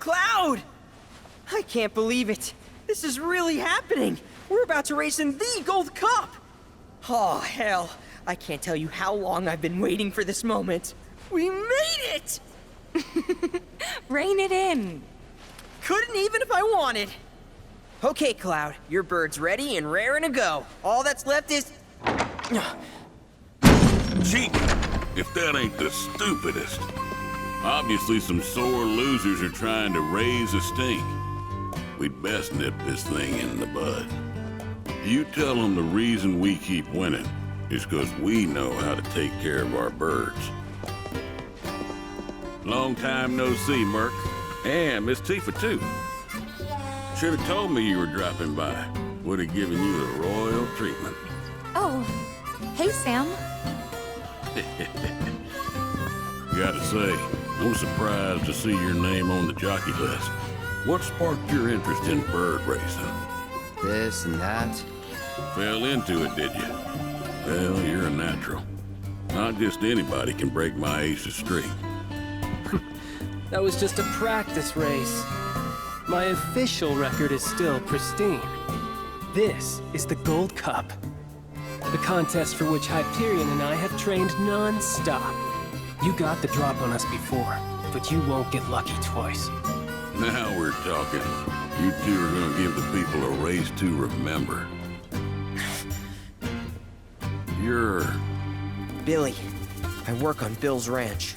Cloud! I can't believe it. This is really happening. We're about to race in the Gold Cup. Oh, hell. I can't tell you how long I've been waiting for this moment. We made it! Rein it in. Couldn't even if I wanted. Okay, Cloud, your bird's ready and raring to go. All that's left is... Cheating, if that ain't the stupidest. Obviously some sore losers are trying to raise a stink. We'd best nip this thing in the bud. You tell them the reason we keep winning is because we know how to take care of our birds. Long time no see, Merc. And Miss Tifa, too. Should have told me you were dropping by. Would have given you the royal treatment. Oh, hey, Sam. Gotta say, I'm surprised to see your name on the jockey list. What sparked your interest in bird racing? This and that. Fell into it, did you? Well, you're a natural. Not just anybody can break my ace's streak. That was just a practice race. My official record is still pristine. This is the Gold Cup. The contest for which Hyperion and I have trained non-stop. You got the drop on us before, but you won't get lucky twice. Now we're talking. You two are gonna give the people a race to remember. You're... Billy. I work on Bill's ranch.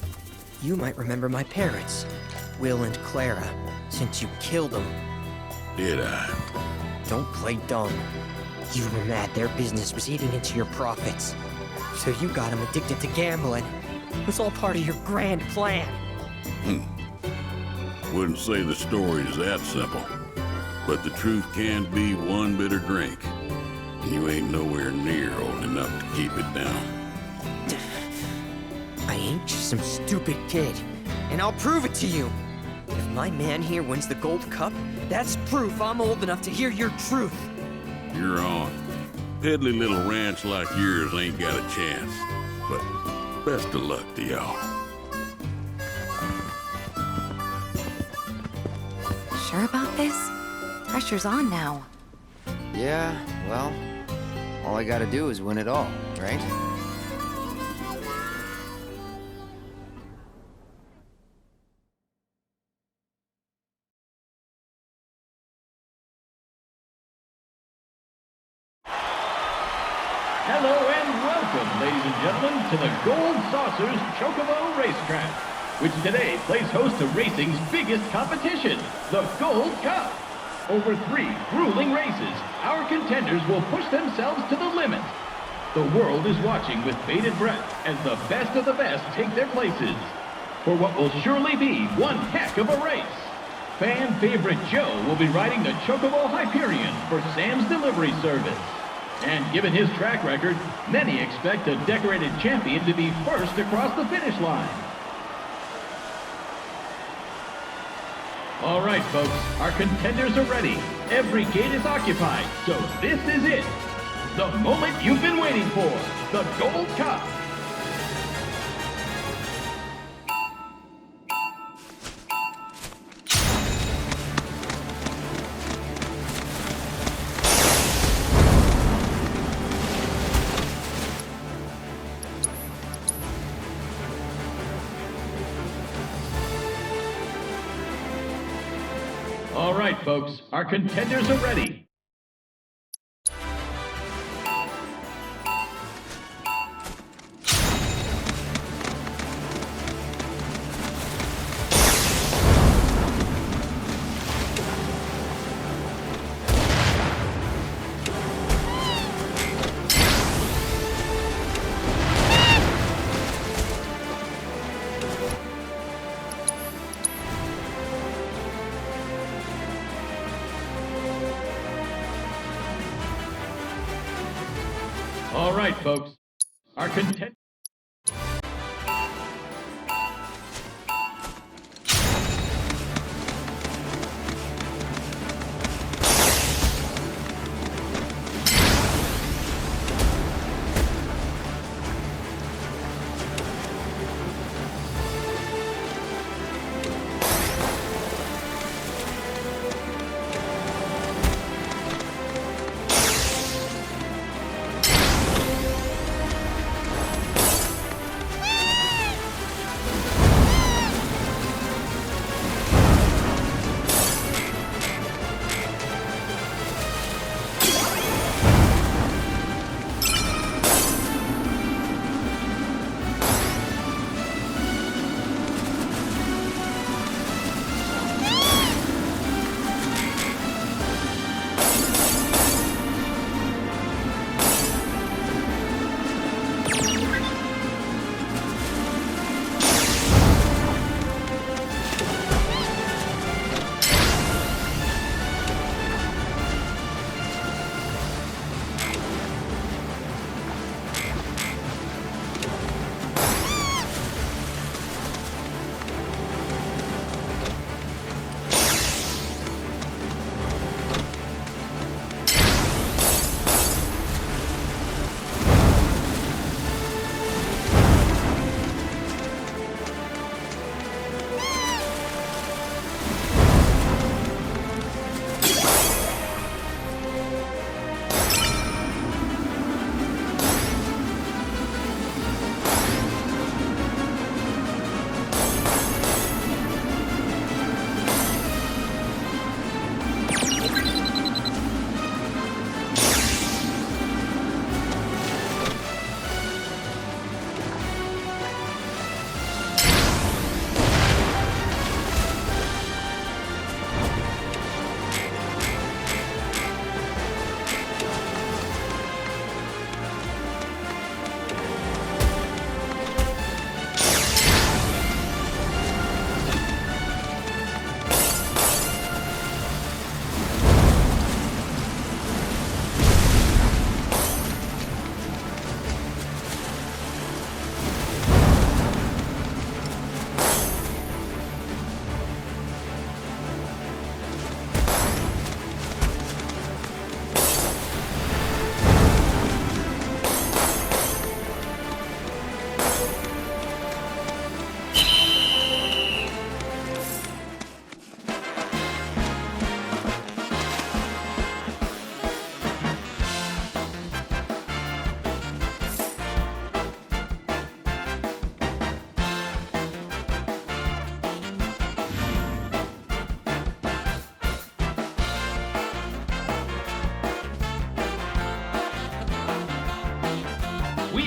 You might remember my parents, Will and Clara, since you killed them. Did I? Don't play dumb. You were mad their business was eating into your profits. So you got them addicted to gambling. It was all part of your grand plan. Wouldn't say the story's that simple. But the truth can be one bitter drink. You ain't nowhere near old enough to keep it down. I ain't just some stupid kid, and I'll prove it to you. If my man here wins the Gold Cup, that's proof I'm old enough to hear your truth. You're on. Piddly little ranch like yours ain't got a chance. But best of luck to y'all. Sure about this? Pressure's on now. Yeah, well, all I gotta do is win it all, right? Hello and welcome, ladies and gentlemen, to the Gold Saucers Chocobo Racetrack, which today plays host to racing's biggest competition, the Gold Cup. Over 3 grueling races, our contenders will push themselves to the limit. The world is watching with bated breath as the best of the best take their places for what will surely be one heck of a race. Fan favorite Joe will be riding the Chocobo Hyperion for Sam's delivery service. And given his track record, many expect a decorated champion to be first across the finish line. All right, folks, our contenders are ready. Every gate is occupied, so this is it. The moment you've been waiting for, the Gold Cup. All right, folks, our contenders are ready. All right, folks, our contenders.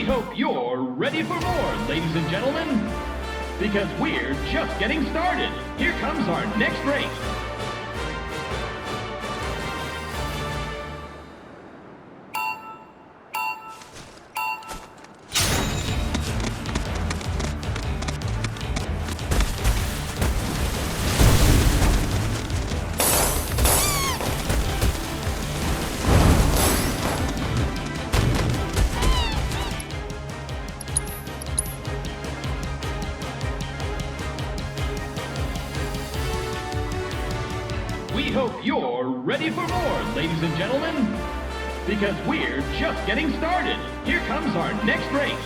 We hope you're ready for more, ladies and gentlemen, because we're just getting started. Here comes our next race. We hope you're ready for more, ladies and gentlemen, because we're just getting started. Here comes our next race.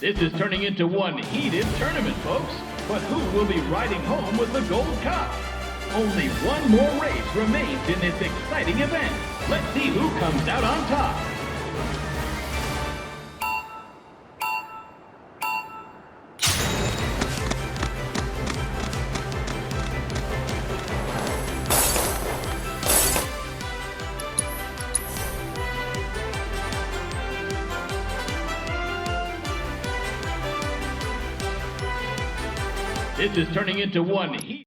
This is turning into one heated tournament, folks. But who will be riding home with the Gold Cup? Only one more race remains in this exciting event. Let's see who comes out on top. This is turning into one heat.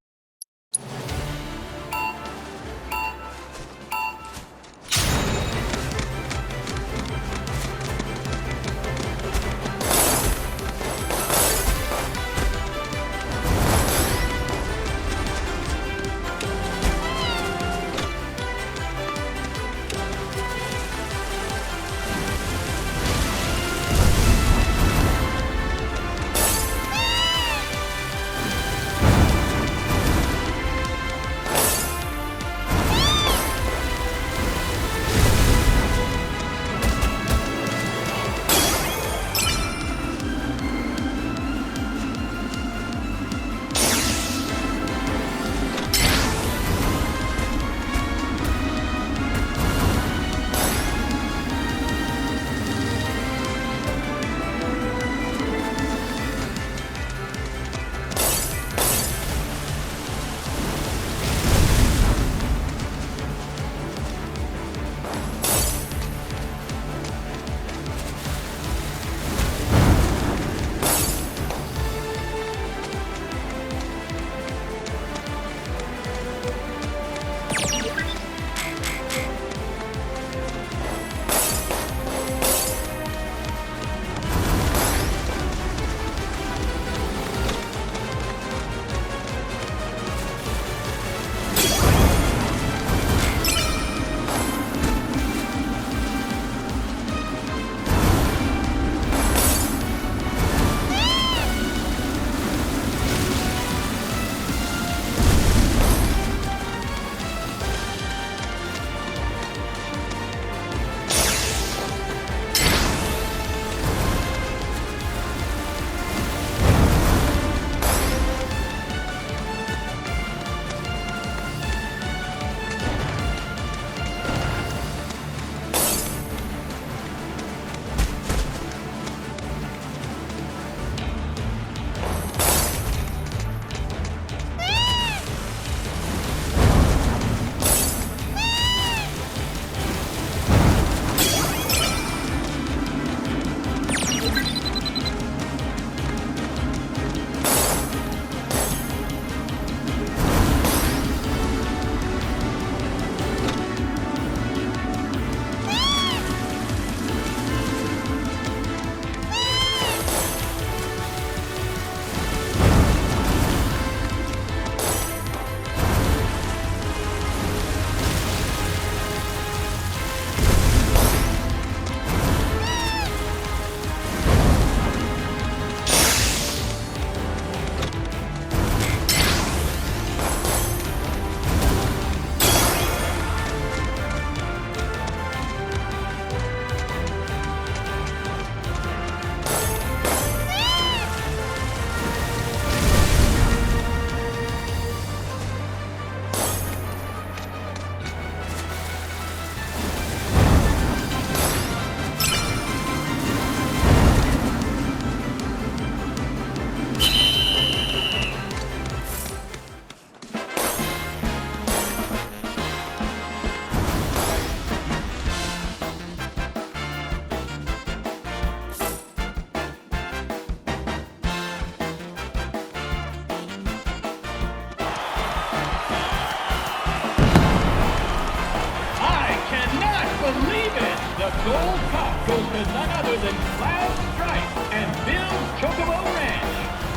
Gold Cup goes to none other than Cloud Stripe and Bill's Chocobo Ranch.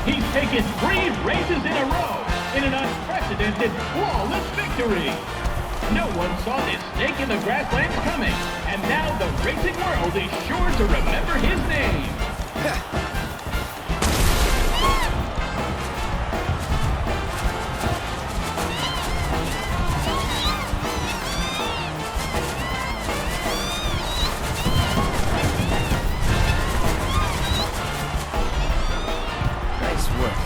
He's taken 3 races in a row in an unprecedented, flawless victory. No one saw this snake in the grasslands coming, and now the racing world is sure to remember his name. Nice work.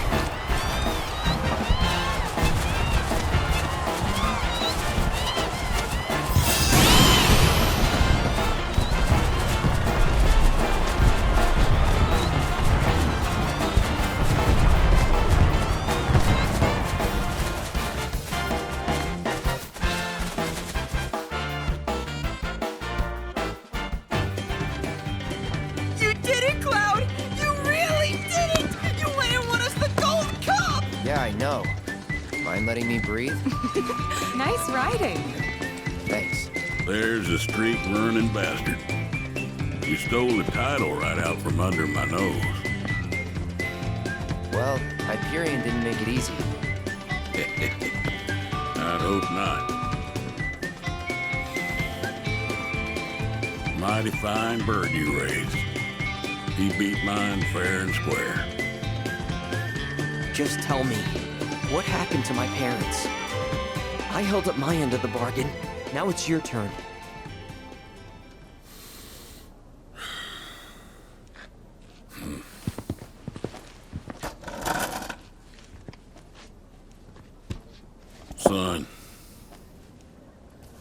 You did it, Cloud! You really did it! You went and won us the Gold Cup! Yeah, I know. Mind letting me breathe? Nice riding. Thanks. There's a streak-running bastard. You stole the title right out from under my nose. Well, Hyperion didn't make it easy. I'd hope not. Mighty fine bird you raised. He beat mine fair and square. Just tell me, what happened to my parents? I held up my end of the bargain. Now it's your turn. Son,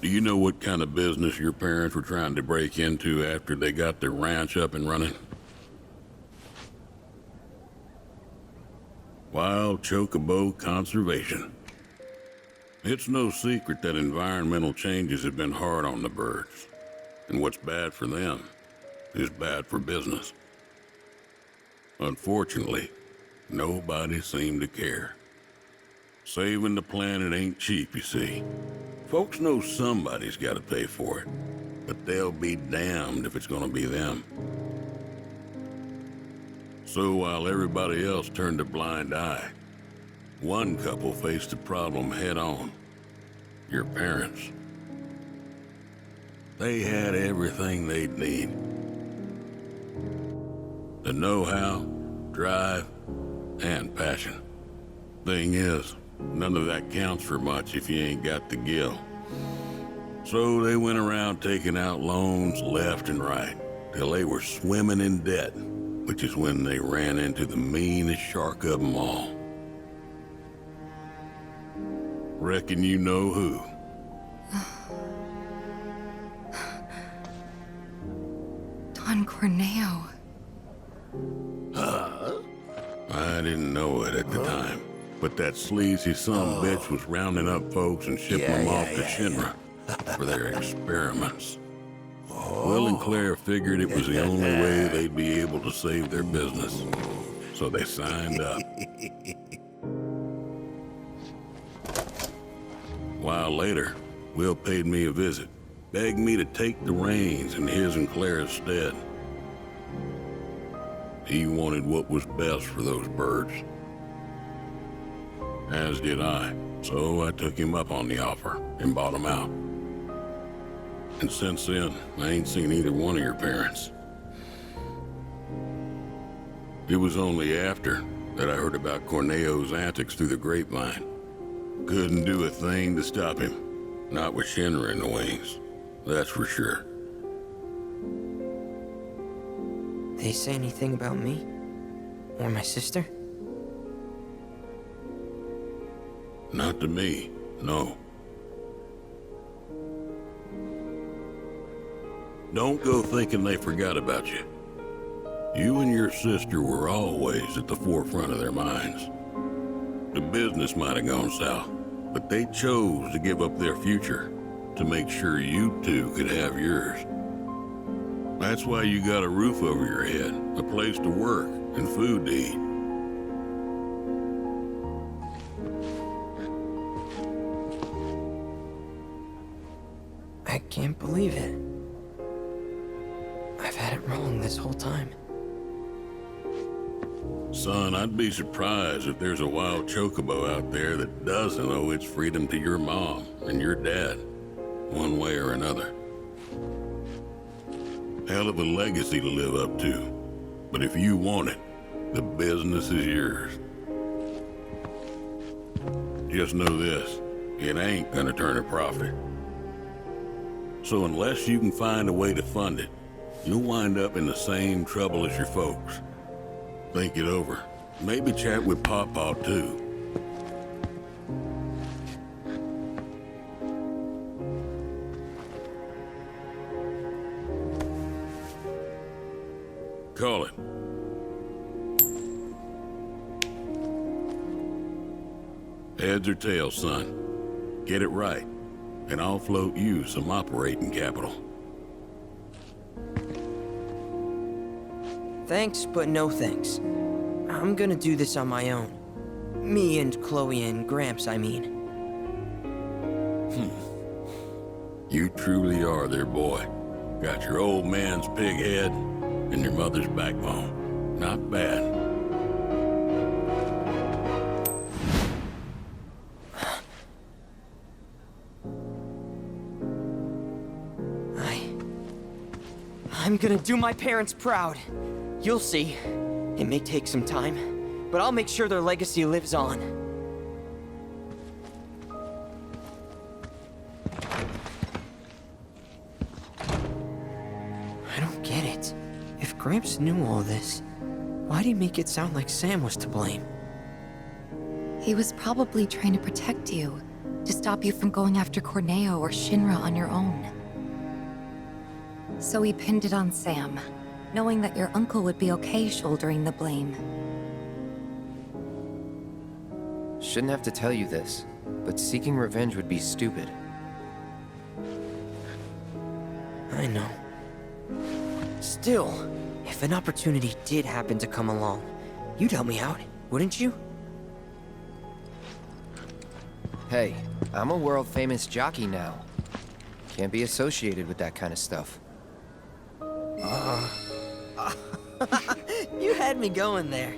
do you know what kind of business your parents were trying to break into after they got their ranch up and running? Wild Chocobo Conservation. It's no secret that environmental changes have been hard on the birds, and what's bad for them is bad for business. Unfortunately, nobody seemed to care. Saving the planet ain't cheap, you see. Folks know somebody's got to pay for it, but they'll be damned if it's gonna be them. So while everybody else turned a blind eye, one couple faced the problem head on. Your parents. They had everything they'd need. The know-how, drive, and passion. Thing is, none of that counts for much if you ain't got the gill. So they went around taking out loans left and right, till they were swimming in debt, which is when they ran into the meanest shark of them all. Reckon you know who. Don Corneo. I didn't know it at the time, but that sleazy bitch was rounding up folks and shipping them off to Shinra for their experiments. Will and Claire figured it was the only way they'd be able to save their business, so they signed up. A while later, Will paid me a visit, begged me to take the reins in his and Claire's stead. He wanted what was best for those birds. As did I, so I took him up on the offer and bought him out. And since then, I ain't seen either one of your parents. It was only after that I heard about Corneo's antics through the grapevine. Couldn't do a thing to stop him. Not with Shinra in the wings, that's for sure. They say anything about me? Or my sister? Not to me, no. Don't go thinking they forgot about you. You and your sister were always at the forefront of their minds. The business might have gone south, but they chose to give up their future to make sure you two could have yours. That's why you got a roof over your head, a place to work, and food to eat. I can't believe it. this whole time. Son, I'd be surprised if there's a wild chocobo out there that doesn't owe its freedom to your mom and your dad, one way or another. Hell of a legacy to live up to, but if you want it, the business is yours. Just know this, it ain't gonna turn a profit. So unless you can find a way to fund it, you'll wind up in the same trouble as your folks. Think it over. Maybe chat with Pawpaw too. Call it. Heads or tails, son. Get it right, and I'll float you some operating capital. Thanks, but no thanks. I'm gonna do this on my own. Me and Chloe and Gramps, I mean. You truly are their boy. Got your old man's pig head and your mother's backbone. Not bad. I'm gonna do my parents proud. You'll see. It may take some time, but I'll make sure their legacy lives on. I don't get it. If Gramps knew all this, why'd he make it sound like Sam was to blame? He was probably trying to protect you, to stop you from going after Corneo or Shinra on your own. So he pinned it on Sam, knowing that your uncle would be okay shouldering the blame. Shouldn't have to tell you this, but seeking revenge would be stupid. I know. Still, if an opportunity did happen to come along, you'd help me out, wouldn't you? Hey, I'm a world-famous jockey now. Can't be associated with that kind of stuff. You had me going there.